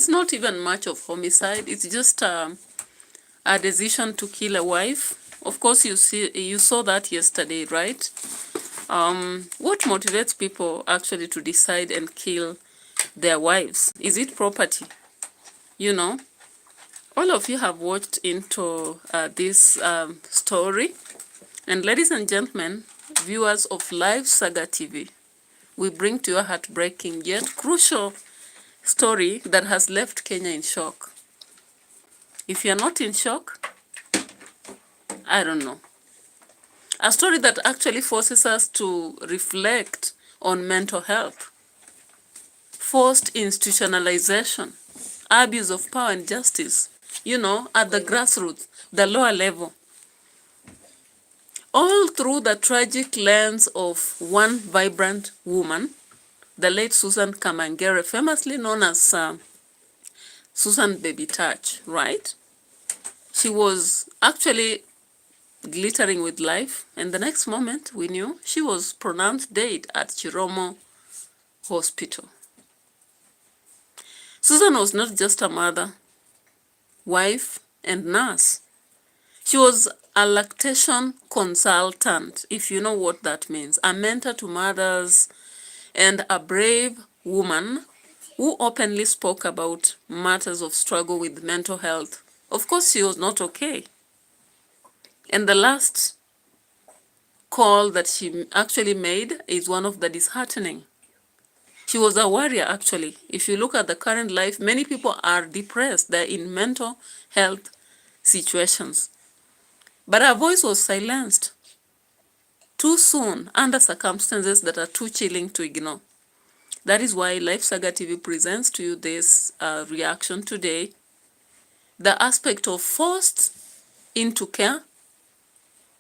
It's not even much of homicide. It's just a decision to kill a wife. Of course, you saw that yesterday, right? What motivates people actually to decide and kill their wives? Is it property? You know, all of you have watched into this story. And ladies and gentlemen, viewers of Live Saga TV, we bring to you a heartbreaking yet crucial story that has left Kenya in shock. If you're not in shock, I don't know. A story that actually forces us to reflect on mental health, forced institutionalization, abuse of power and justice, at the grassroots, the lower level. All through the tragic lens of one vibrant woman, the late Susan Kamangere, famously known as Susan Baby Touch, right? She was actually glittering with life, and the next moment we knew she was pronounced dead at Chiromo Hospital. Susan was not just a mother, wife, and nurse. She was a lactation consultant, if you know what that means, a mentor to mothers, and a brave woman who openly spoke about matters of struggle with mental health. Of course, she was not okay. And the last call that she actually made is one of the disheartening. She was a warrior, actually. If you look at the current life, many people are depressed. They're in mental health situations. But her voice was silenced too soon under circumstances that are too chilling to ignore. That is why Life Saga TV presents to you this reaction today. The aspect of forced into care.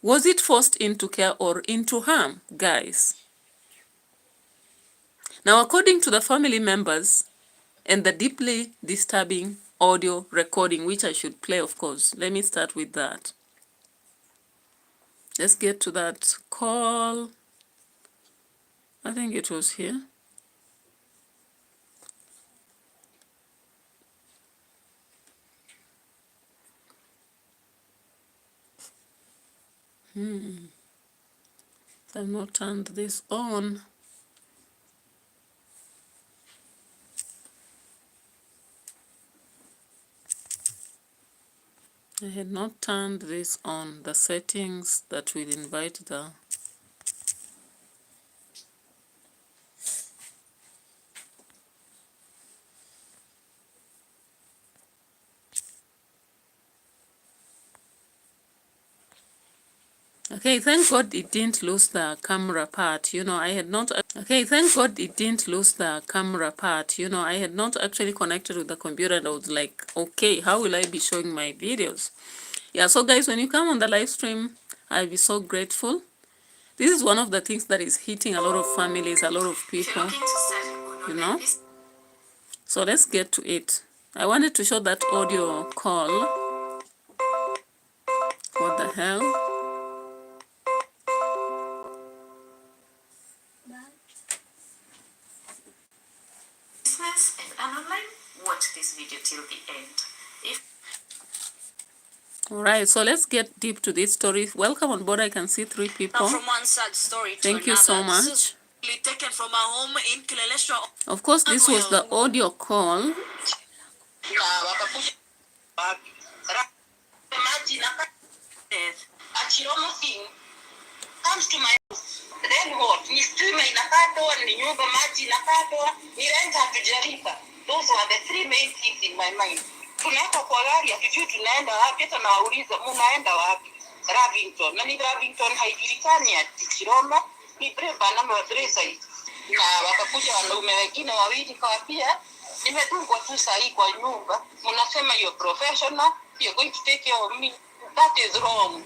Was it forced into care or into harm, guys? Now, according to the family members and the deeply disturbing audio recording, which I should play, of course. Let me start with that. Let's get to that call. I think it was here. I've not turned this on. I had not turned this on, the settings that will invite the... Okay, thank God it didn't lose the camera part. I had not... Okay, thank God it didn't lose the camera part. I had not actually connected with the computer, and I was like, okay, how will I be showing my videos? Yeah, so guys, when you come on the live stream, I'll be so grateful. This is one of the things that is hitting a lot of families, a lot of people, So let's get to it. I wanted to show that audio call. What the hell? Business and online, watch this video till the end. All right, so let's get deep to this story. Welcome on board. I can see 3 people. Now from one sad story to Thank you so much. Taken from our home in of course, this was the audio call. Comes to my house. Then what? Ni stima inakatwa, ni nyumba maji inakatwa, ni rent hatujalipa. Those were the 3 main things in my mind. Tunaenda kwa gari, hatujui tunaenda wapi, hata nawauliza munaenda wapi? Ravington. Na ni Ravington haijulikani ati Chiroma, ni Breva na Madrasa. Na wakakuja wanaume wengine wawili kwa pia, nimedungwa tu sahi kwa nyumba. Mnasema you're professional, you're going to take care of me. That is wrong.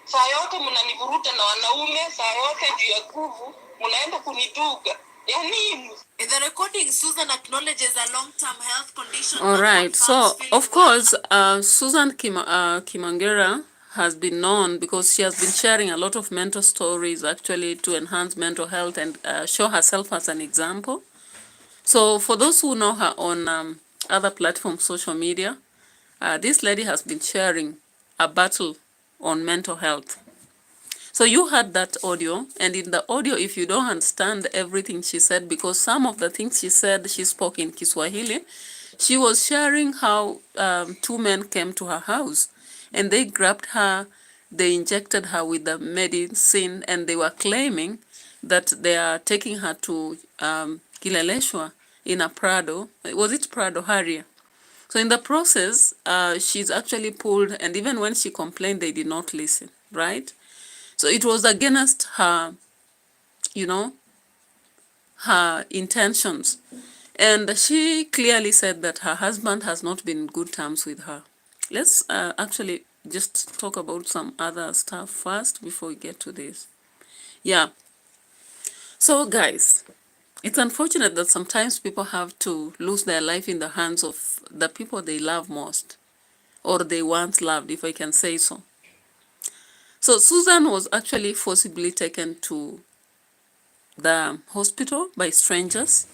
Saa yote mnanivuruta na wanaume, saa yote juu ya nguvu, mnaenda kuniduga. Ya nini? In the recording, Susan acknowledges a long-term health condition. All right, so of course, Susan Kimangera has been known because she has been sharing a lot of mental stories actually to enhance mental health and show herself as an example. So for those who know her on other platforms, social media. This lady has been sharing a battle on mental health. So you heard that audio, and in the audio, if you don't understand everything she said, because some of the things she said, she spoke in Kiswahili, she was sharing how two men came to her house and they grabbed her, they injected her with the medicine, and they were claiming that they are taking her to Kileleshwa in a Prado. Was it Prado, Harrier? So in the process, she's actually pulled, and even when she complained, they did not listen, right? So it was against her, her intentions. And she clearly said that her husband has not been in good terms with her. Let's actually just talk about some other stuff first before we get to this. Yeah. So guys, it's unfortunate that sometimes people have to lose their life in the hands of the people they love most, or they once loved, if I can say so. So Susan was actually forcibly taken to the hospital by strangers.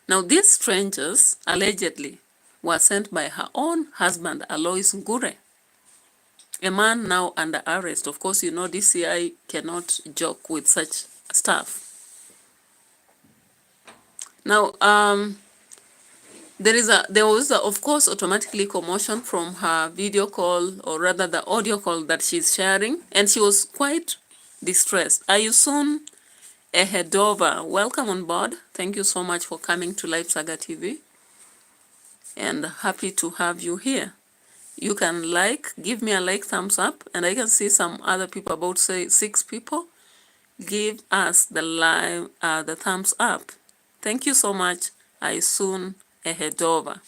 Now these strangers allegedly were sent by her own husband, Alois Ngure, a man now under arrest. Of course, DCI cannot joke with such stuff. Now, there was of course automatically commotion from her video call, or rather the audio call that she's sharing, and she was quite distressed. Ayusun Ehedova, welcome on board. Thank you so much for coming to Live Saga TV, and happy to have you here. You can give me a thumbs up, and I can see some other people, about say 6 people. Give us the thumbs up. Thank you so much, Ayusun Ehedova.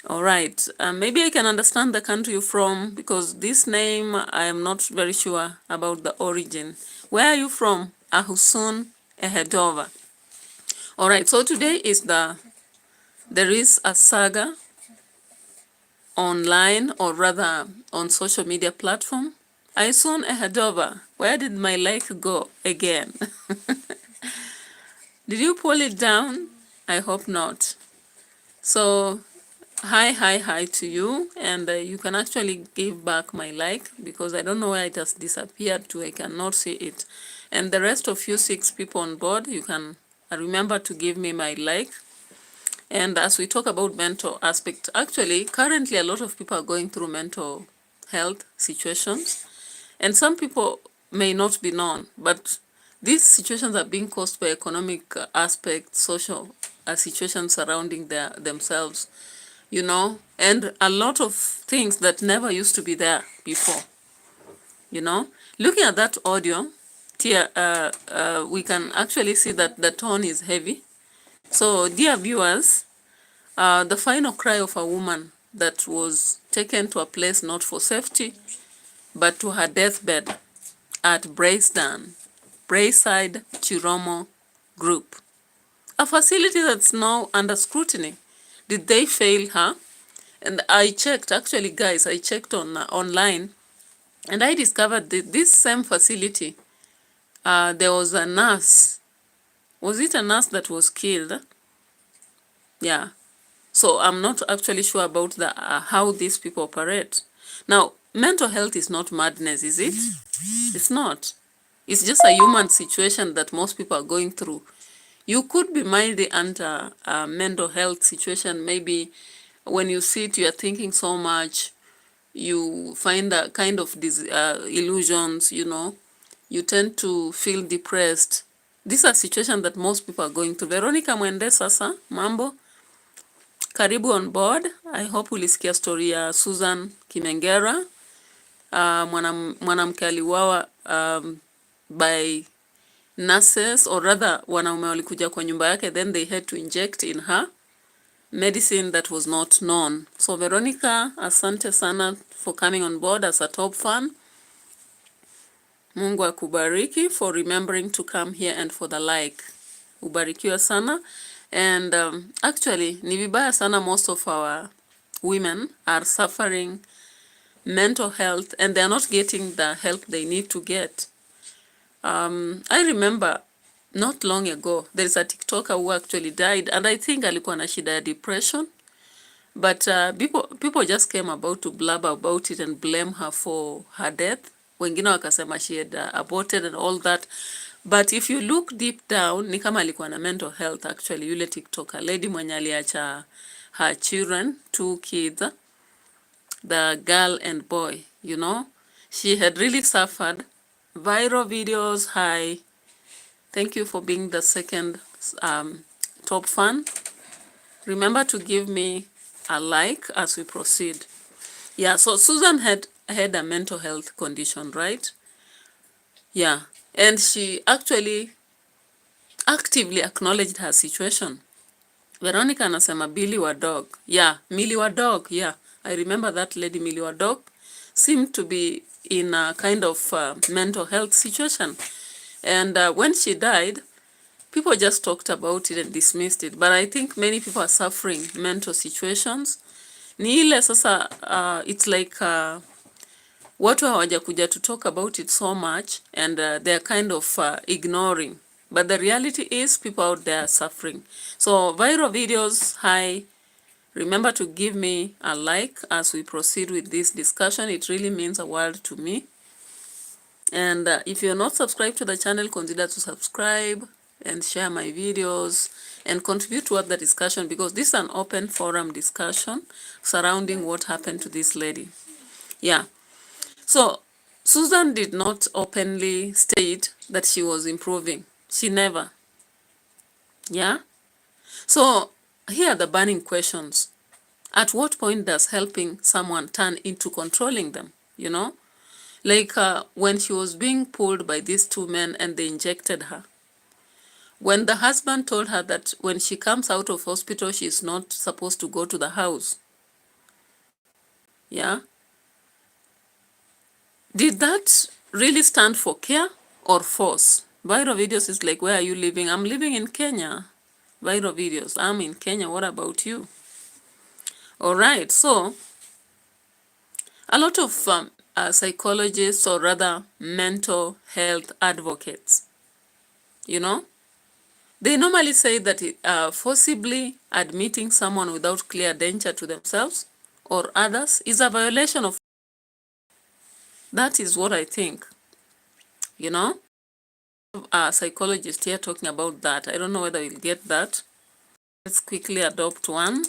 All right, maybe I can understand the country you're from, because this name I am not very sure about the origin. Where are you from, Ahusun Ehedova? All right, so today is there is a saga online, or rather on social media platform. Ahusun Ehedova, where did my like go again? Did you pull it down? I hope not. So hi to you, and you can actually give back my like, because I don't know where it has disappeared to. I cannot see it. And the rest of you 6 people on board, you can remember to give me my like. And as we talk about mental aspect, actually currently a lot of people are going through mental health situations, and some people may not be known, but these situations are being caused by economic aspects, social situations surrounding themselves, and a lot of things that never used to be there before. Looking at that audio, we can actually see that the tone is heavy. So, dear viewers, the final cry of a woman that was taken to a place not for safety, but to her deathbed at Brayside Chiromo Group, a facility that's now under scrutiny. Did they fail her? And I checked, actually guys, I checked online, and I discovered that this same facility, there was a nurse. Was it a nurse that was killed? Yeah. So I'm not actually sure about how these people operate. Now, mental health is not madness, is it? It's not. It's just a human situation that most people are going through. You could be mildly under a mental health situation. Maybe when you sit, you are thinking so much, you find a kind of illusions, you tend to feel depressed. These are situations that most people are going through. Veronica Mwende, sasa, mambo, karibu on board. I hope ulisikia story ya Susan Kimengera, mwanamke aliuawa by nurses, or rather wanaume walikuja kwa nyumba yake, then they had to inject in her medicine that was not known. So Veronica, asante sana for coming on board as a top fan. Mungu akubariki for remembering to come here and for the like. Ubarikiwa sana. And actually, ni vibaya sana, most of our women are suffering mental health and they are not getting the help they need to get. I remember not long ago, there is a TikToker who actually died, and I think alikuwa na shida ya depression. But people just came about to blab about it and blame her for her death. Wengine wakasema she had aborted and all that. But if you look deep down, ni kama alikuwa na mental health actually. Yule TikToker lady mwenye aliacha her children, 2 kids, the girl and boy, you know. She had really suffered. Viral videos, hi. Thank you for being the second top fan. Remember to give me a like as we proceed. Yeah, so Susan had a mental health condition, right? Yeah, and she actually actively acknowledged her situation. Veronica anasema Billy wa dog. Yeah, Millie wa dog. Yeah, I remember that lady Millie wa dog seemed to be in a kind of mental health situation. And when she died, people just talked about it and dismissed it. But I think many people are suffering mental situations. Ni ile sasa, it's like watu hawajakuja to talk about it so much, and they're kind of ignoring. But the reality is people out there are suffering. So viral videos, hi. Remember to give me a like as we proceed with this discussion. It really means a world to me. And if you're not subscribed to the channel, consider to subscribe and share my videos and contribute toward the discussion, because this is an open forum discussion surrounding what happened to this lady. Yeah. So Susan did not openly state that she was improving. She never. Yeah. So here are the burning questions. At what point does helping someone turn into controlling them? You know, like when she was being pulled by these 2 men and they injected her. When the husband told her that when she comes out of hospital, she's not supposed to go to the house. Yeah. Did that really stand for care or force? Viral videos is like, where are you living? I'm living in Kenya. Viral videos, I'm in Kenya. What about you? All right. So a lot of psychologists, or rather mental health advocates, you know, they normally say that forcibly admitting someone without clear danger to themselves or others is a violation of. That is what I think, you know. A psychologist here talking about that. I don't know whether we'll get that. Let's quickly adopt one.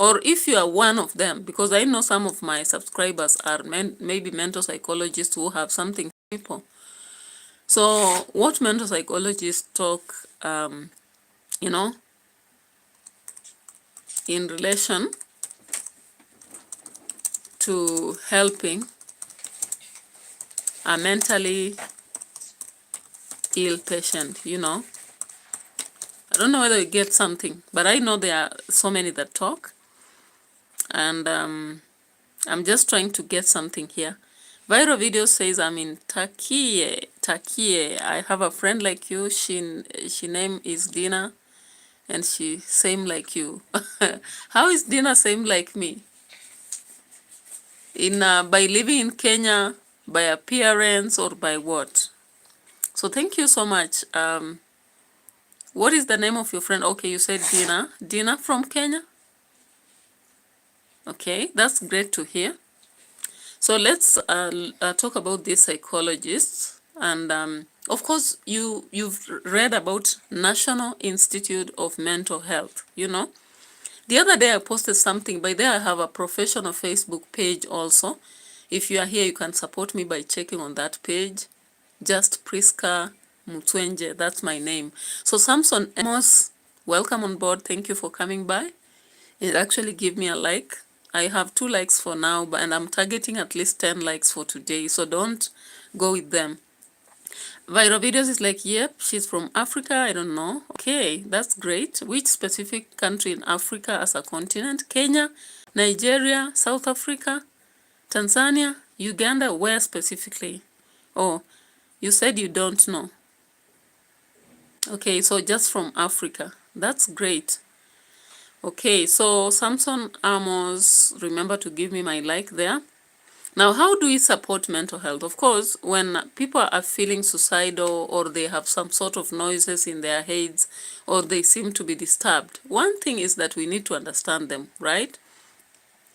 Or if you are one of them, because I know some of my subscribers are maybe mental psychologists who have something for people. So what mental psychologists talk, you know, in relation to helping a mentally ill patient, you know. I don't know whether you get something, but I know there are so many that talk, and I'm just trying to get something here. Viral video says, I'm in Turkey. I have a friend like you. She name is Dina, and she same like you. How is Dina same like me? In by living in Kenya, by appearance, or by what? So thank you so much. What is the name of your friend? Okay, you said Dina. Dina from Kenya? Okay, that's great to hear. So let's talk about these psychologists. And of course, you've read about National Institute of Mental Health, you know. The other day I posted something. By there I have a professional Facebook page also. If you are here, you can support me by checking on that page. Just Priska Mutwenje, that's my name. So Samson Amos, welcome on board. Thank you for coming by. It actually gave me a like. I have 2 likes for now, and I'm targeting at least 10 likes for today, so don't go with them. Viral videos is like, yep, she's from Africa. I don't know. Okay, that's great. Which specific country in Africa as a continent? Kenya, Nigeria, South Africa, Tanzania, Uganda? Where specifically? Oh, you said you don't know. Okay, so just from Africa. That's great. Okay, so Samson Amos, remember to give me my like there. Now, how do we support mental health? Of course, when people are feeling suicidal or they have some sort of noises in their heads or they seem to be disturbed, one thing is that we need to understand them, right?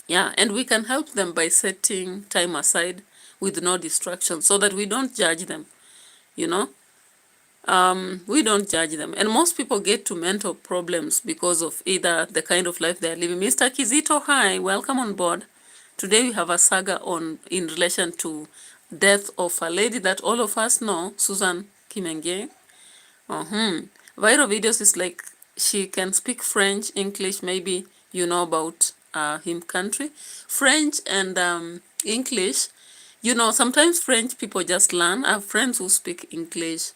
Yeah, and we can help them by setting time aside with no distractions so that we don't judge them, you know? We don't judge them. And most people get to mental problems because of either the kind of life they're living. Mr. Kizito, hi, welcome on board. Today we have a saga in relation to death of a lady that all of us know, Susan Kimenge. Viral videos is like she can speak French, English, maybe you know about him country. French and English, sometimes French people just learn. I have friends who speak English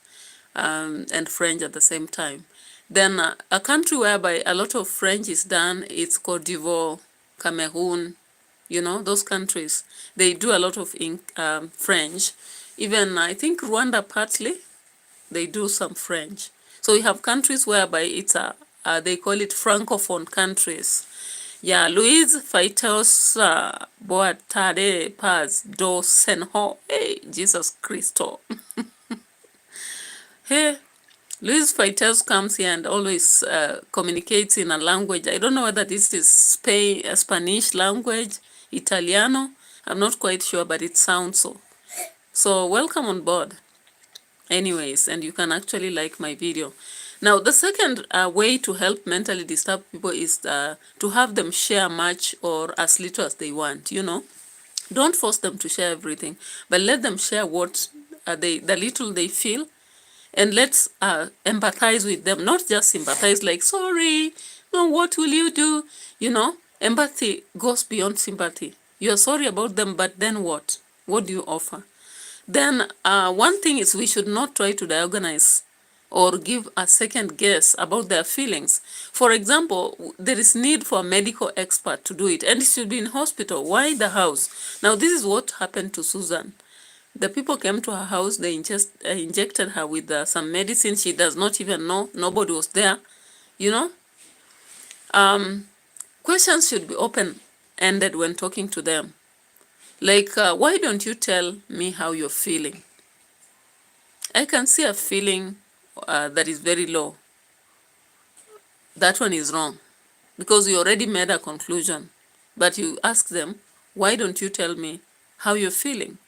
and French at the same time. Then a country whereby a lot of French is done, it's Cote d'Ivoire, Cameroon, those countries. They do a lot of French. Even I think Rwanda partly, they do some French. So we have countries whereby it's they call it Francophone countries. Yeah, Louise Faitos Boatade Paz do Senho. Hey, Jesus Christo. Hey, Luis Freitas comes here and always communicates in a language. I don't know whether this is Spanish language, Italiano. I'm not quite sure, but it sounds so. So welcome on board. Anyways, and you can actually like my video. Now, the second way to help mentally disturbed people is to have them share much or as little as they want, Don't force them to share everything, but let them share what the little they feel. And let's empathize with them, not just sympathize like, sorry, no, what will you do? Empathy goes beyond sympathy. You're sorry about them, but then what? What do you offer? Then one thing is we should not try to diagnose or give a second guess about their feelings. For example, there is need for a medical expert to do it, and it should be in hospital. Why the house? Now, this is what happened to Susan. The people came to her house, they injected her with some medicine she does not even know. Nobody was there, Questions should be open-ended when talking to them. Like, why don't you tell me how you're feeling? I can see a feeling that is very low. That one is wrong because you already made a conclusion. But you ask them, why don't you tell me how you're feeling?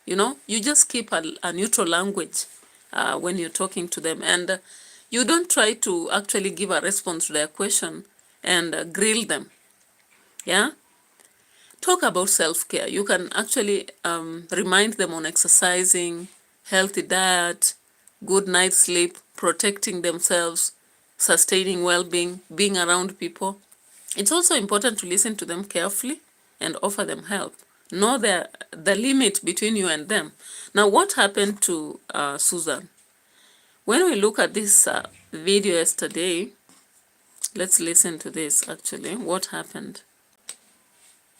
You just keep a neutral language when you're talking to them. And you don't try to actually give a response to their question and grill them. Yeah? Talk about self-care. You can actually remind them on exercising, healthy diet, good night's sleep, protecting themselves, sustaining well-being, being around people. It's also important to listen to them carefully and offer them help. Know the limit between you and them. Now, what happened to Susan? When we look at this video yesterday, let's listen to this actually. What happened?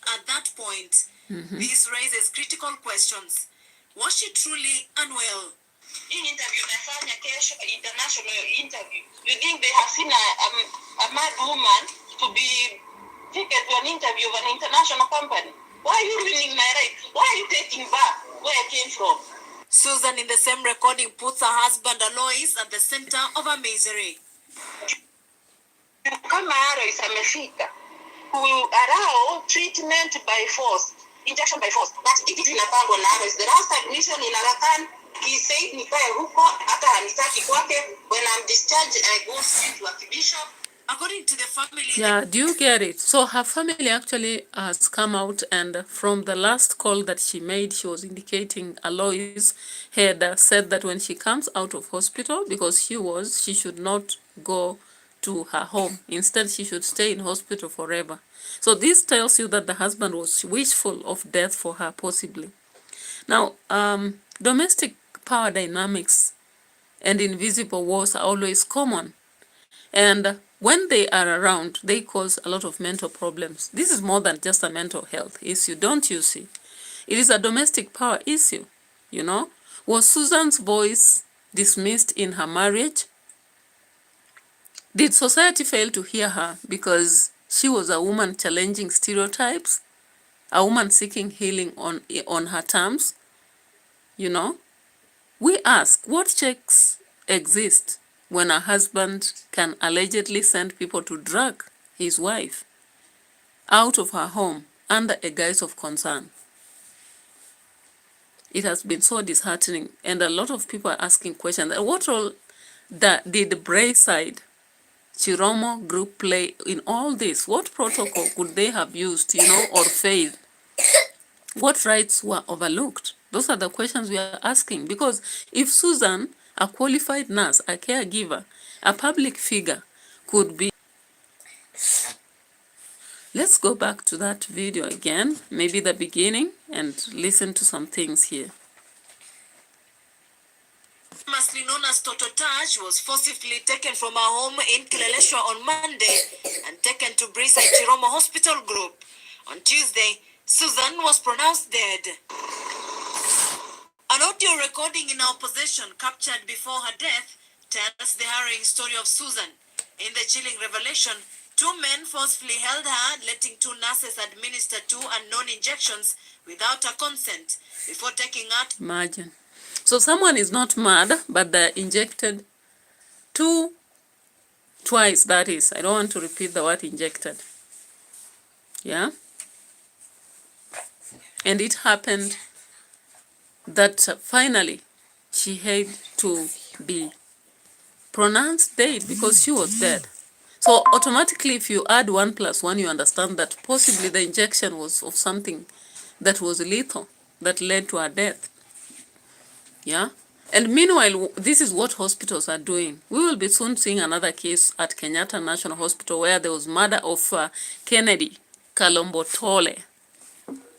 At that point, this raises critical questions. Was she truly unwell? In interview, international interview, you think they have seen a mad woman to be taken to an interview of an international company? Why are you ruining my right? Why are you taking back where I came from? Susan, in the same recording, puts her husband Alois at the center of her misery. Kama Alois amefika, we allow treatment by force, injection by force. But it is inapangwa na Alois. The last admission in Arakan, he said nikae huko, hata hanitaki kwake. When I'm discharged, I go straight to a bishop. According to the family... Yeah, do you get it? So her family actually has come out, and from the last call that she made, she was indicating Alois had said that when she comes out of hospital, because she should not go to her home. Instead, she should stay in hospital forever. So this tells you that the husband was wishful of death for her, possibly. Now, domestic power dynamics and invisible wars are always common. And when they are around, they cause a lot of mental problems. This is more than just a mental health issue, don't you see? It is a domestic power issue, Was Susan's voice dismissed in her marriage? Did society fail to hear her because she was a woman challenging stereotypes? a woman seeking healing on her terms, you know, we ask, what checks exist when a husband can allegedly send people to drag his wife out of her home under a guise of concern? It has been so disheartening, and a lot of people are asking questions. What role did the Brayside Chiromo group play in all this? What protocol could they have used, or failed? What rights were overlooked? Those are the questions we are asking. Because if Susan, a qualified nurse, a caregiver, a public figure, could be... Let's go back to that video again, maybe the beginning, and listen to some things here. Famously known as Toto Taj was forcibly taken from her home in Kileleshwa on Monday and taken to Brayside Chiromo Hospital Group. On Tuesday, Susan was pronounced dead. An audio recording in our possession captured before her death tells the harrowing story of Susan. In the chilling revelation, two men forcefully held her, letting two nurses administer two unknown injections without her consent before taking her. Imagine. So someone is not mad, but they're injected twice, that is. I don't want to repeat the word injected. Yeah? And it happened that finally she had to be pronounced dead because she was dead. So automatically, if you add 1 + 1, you understand that possibly the injection was of something that was lethal, that led to her death. Yeah? And meanwhile, this is what hospitals are doing. We will be soon seeing another case at Kenyatta National Hospital where there was murder of Kennedy Kalombotole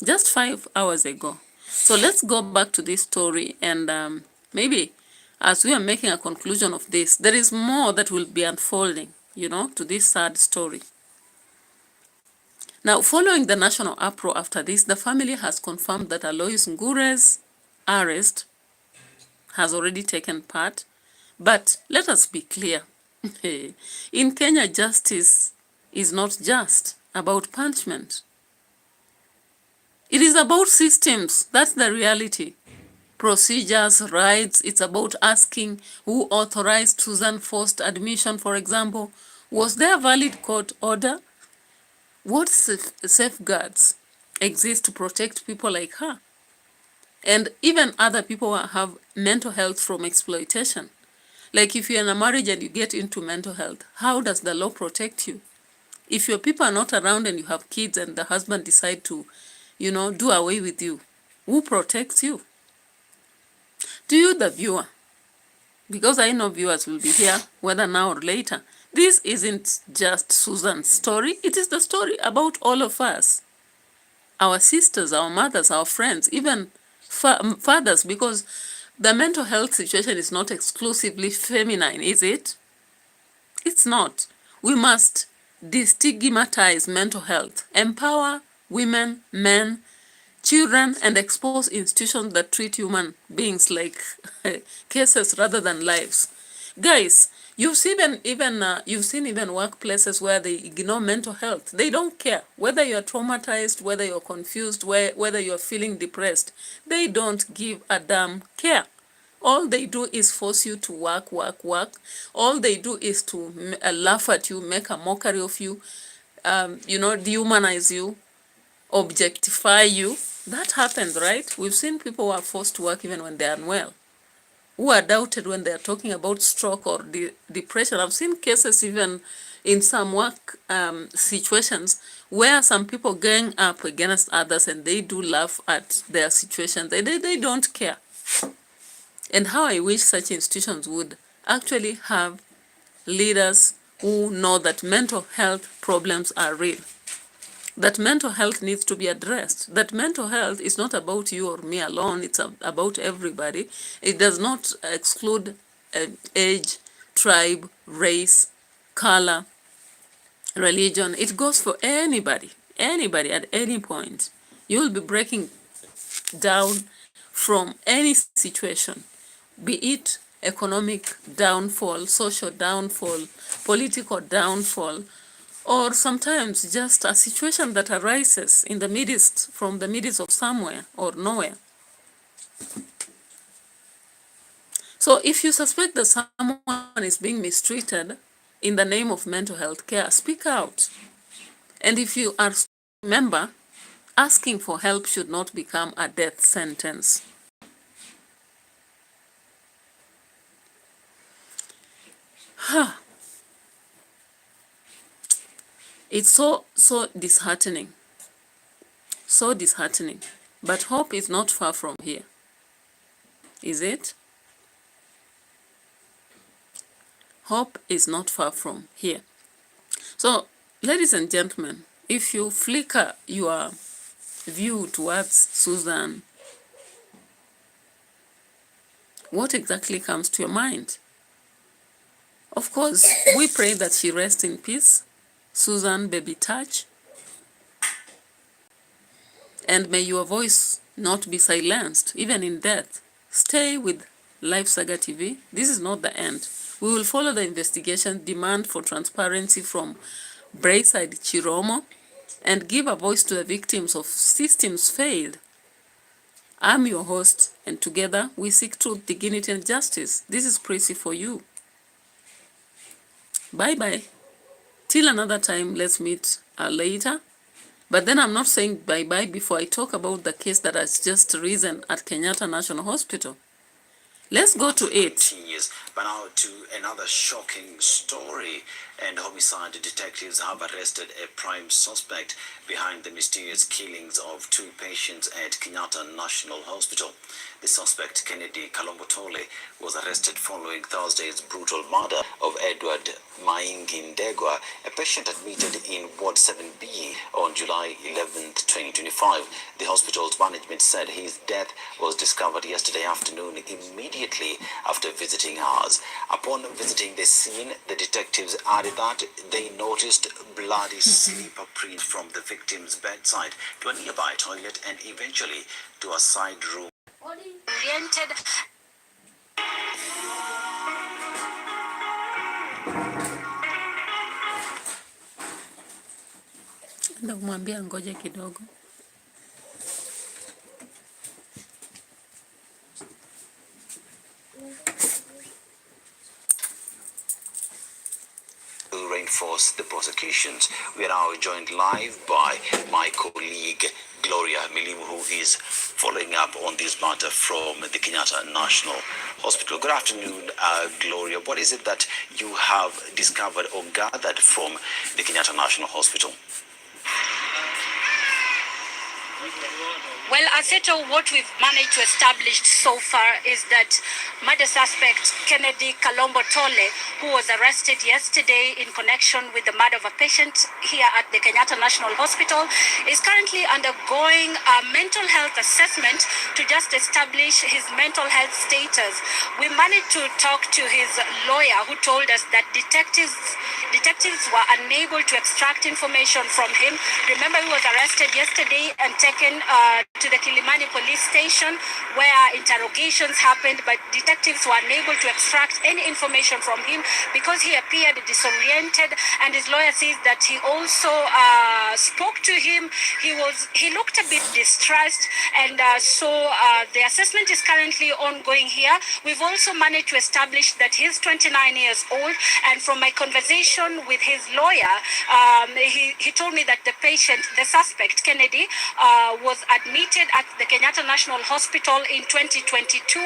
just 5 hours ago. So let's go back to this story, and maybe as we are making a conclusion of this, there is more that will be unfolding, to this sad story. Now, following the national uproar after this, the family has confirmed that Alois Ngure's arrest has already taken part. But let us be clear. In Kenya, justice is not just about punishment. It is about systems. That's the reality. Procedures, rights. It's about asking who authorized Susan forced admission, for example. Was there a valid court order? What safeguards exist to protect people like her? And even other people who have mental health from exploitation. Like if you're in a marriage and you get into mental health, how does the law protect you? If your people are not around and you have kids and the husband decide to, do away with you, who protects you? To you, the viewer, because I know viewers will be here, whether now or later, this isn't just Susan's story. It is the story about all of us. Our sisters, our mothers, our friends, even fathers, because the mental health situation is not exclusively feminine, is it? It's not. We must destigmatize mental health, empower women, men, children, and expose institutions that treat human beings like cases rather than lives. Guys, you've seen even workplaces where they ignore mental health. They don't care whether you're traumatized, whether you're confused, whether you're feeling depressed. They don't give a damn care. All they do is force you to work. All they do is to laugh at you, make a mockery of you, dehumanize you, objectify you. That happens, right? We've seen people who are forced to work even when they're unwell, who are doubted when they're talking about stroke or depression. I've seen cases even in some work situations where some people gang up against others and they do laugh at their situation. They don't care. And how I wish such institutions would actually have leaders who know that mental health problems are real, that mental health needs to be addressed, that mental health is not about you or me alone, it's about everybody. It does not exclude age, tribe, race, color, religion. It goes for anybody at any point. You will be breaking down from any situation, be it economic downfall, social downfall, political downfall, or sometimes just a situation that arises in the midst, from the midst of somewhere or nowhere. So if you suspect that someone is being mistreated in the name of mental health care, speak out. And if you are, remember, asking for help should not become a death sentence. It's so disheartening. So disheartening. But hope is not far from here. Is it? Hope is not far from here. So, ladies and gentlemen, if you flicker your view towards Susan, what exactly comes to your mind? Of course, we pray that she rests in peace, Susan Baby Touch, and may your voice not be silenced, even in death. Stay with Life Saga TV. This is not the end. We will follow the investigation, demand for transparency from Brayside Chiromo, and give a voice to the victims of systems failed. I'm your host, and together we seek truth, dignity, and justice. This is Prissy for you. Bye-bye. Till another time, let's meet later. But then I'm not saying bye-bye before I talk about the case that has just risen at Kenyatta National Hospital. Let's go to it. But now to another shocking story. And homicide detectives have arrested a prime suspect behind the mysterious killings of 2 patients at Kenyatta National Hospital. The suspect, Kennedy Kalombotole, was arrested following Thursday's brutal murder of Edward Maingi Ndegwa, a patient admitted in Ward 7B on July 11, 2025. The hospital's management said his death was discovered yesterday afternoon immediately after visiting hours. Upon visiting the scene, the detectives added that they noticed bloody slipper prints from the victim's bedside to a nearby toilet and eventually to a side room. Oriented. Ndamwambia ngoje kidogo. To reinforce the prosecutions. We are now joined live by my colleague Gloria Milimu, who is following up on this matter from the Kenyatta National Hospital. Good afternoon, Gloria. What is it that you have discovered or gathered from the Kenyatta National Hospital? Well, Aseto, what we've managed to establish so far is that murder suspect Kennedy Kalombo Tole, who was arrested yesterday in connection with the murder of a patient here at the Kenyatta National Hospital, is currently undergoing a mental health assessment to just establish his mental health status. We managed to talk to his lawyer, who told us that detectives were unable to extract information from him. Remember, he was arrested yesterday and taken to the Kilimani police station where interrogations happened, but detectives were unable to extract any information from him because he appeared disoriented, and his lawyer says that he also spoke to him. He looked a bit distressed, and so the assessment is currently ongoing here. We've also managed to establish that he's 29 years old, and from my conversation with his lawyer, he told me that the suspect, Kennedy, was admitted at the Kenyatta National Hospital in 2022,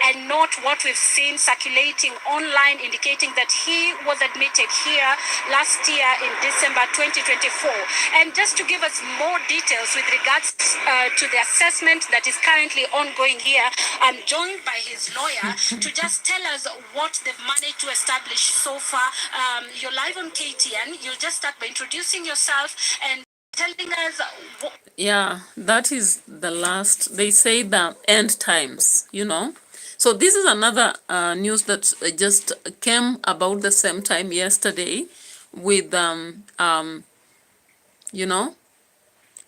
and not what we've seen circulating online indicating that he was admitted here last year in December 2024. And just to give us more details with regards to the assessment that is currently ongoing here, I'm joined by his lawyer to just tell us what they've managed to establish so far. You're live on KTN. You'll just start by introducing yourself and telling us Yeah, that is the last, they say the end times, So this is another news that just came about the same time yesterday with,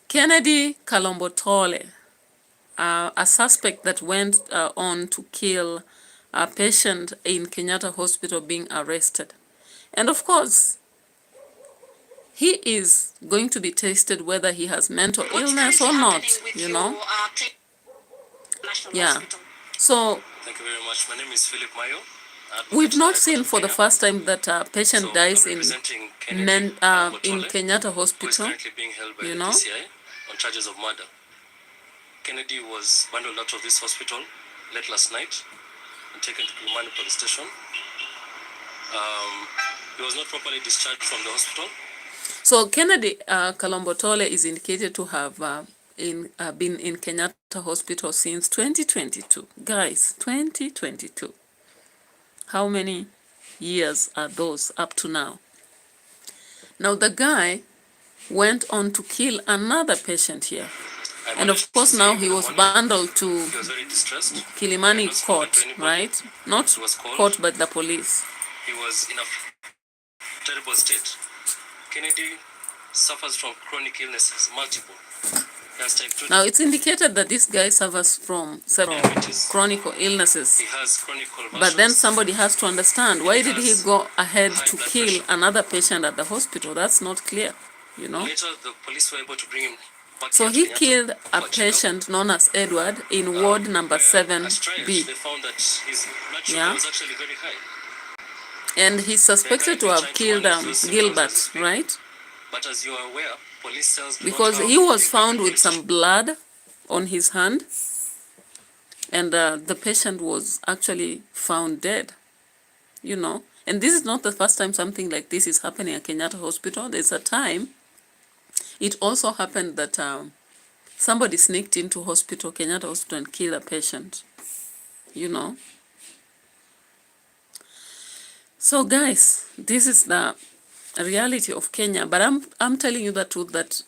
Kennedy Kalombotole, a suspect that went on to kill a patient in Kenyatta Hospital being arrested. And of course, he is going to be tested whether he has mental What's illness or currently not, happening with you your know. National Yeah. Hospital? So Thank you very much. My name is Philip Mayo. we've not seen for the first time that a patient So dies I'm in representing Kennedy in Kalambotole, Kenyatta who is Hospital, currently being held by you the know. DCI on charges of murder. Kennedy was bundled out of this hospital late last night and taken to Kilimani police station. He was not properly discharged from the hospital. So Kennedy Kalambotole is indicated to have been in Kenyatta Hospital since 2022. Guys, 2022. How many years are those up to now? Now the guy went on to kill another patient here. And of course now he was bundled to He was very distressed. Kilimani court, right? Not court but the police. He was in a terrible state. Kennedy suffers from chronic illnesses, multiple. He has type 2 Now it's indicated that this guy suffers from several diabetes. chronic illnesses. He has chronic convulsions. But then somebody has to understand, why did he has go ahead high to blood kill pressure. another patient at the hospital? That's not clear, you know. Later, the police were able to bring him back So here to he Kenyatta killed a for a checkup. patient known as Edward in ward number Where at 7B. triage, they found that his blood sugar Yeah. was actually very high. And he's suspected to have killed Gilbert, right? But as you are aware, police cells do Because not have he was the found with capability. some blood on his hand. And the patient was actually found dead, you know. And this is not the first time something like this is happening at Kenyatta Hospital. There's a time it also happened that somebody sneaked into hospital, Kenyatta Hospital, and killed a patient, you know. So guys, this is the reality of Kenya. But I'm telling you the truth that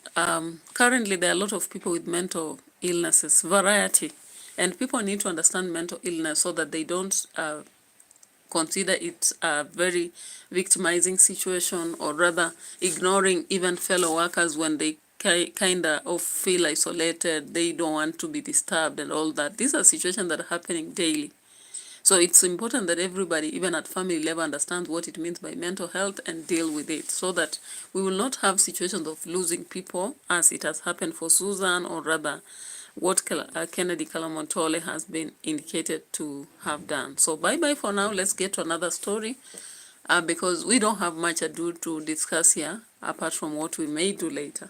currently there are a lot of people with mental illnesses, variety. And people need to understand mental illness so that they don't consider it a very victimizing situation, or rather ignoring even fellow workers when they kind of feel isolated, they don't want to be disturbed and all that. These are situations that are happening daily. So it's important that everybody, even at family level, understands what it means by mental health and deal with it, so that we will not have situations of losing people as it has happened for Susan, or rather what Kennedy Kalambotole has been indicated to have done. So bye-bye for now. Let's get to another story because we don't have much ado to discuss here apart from what we may do later.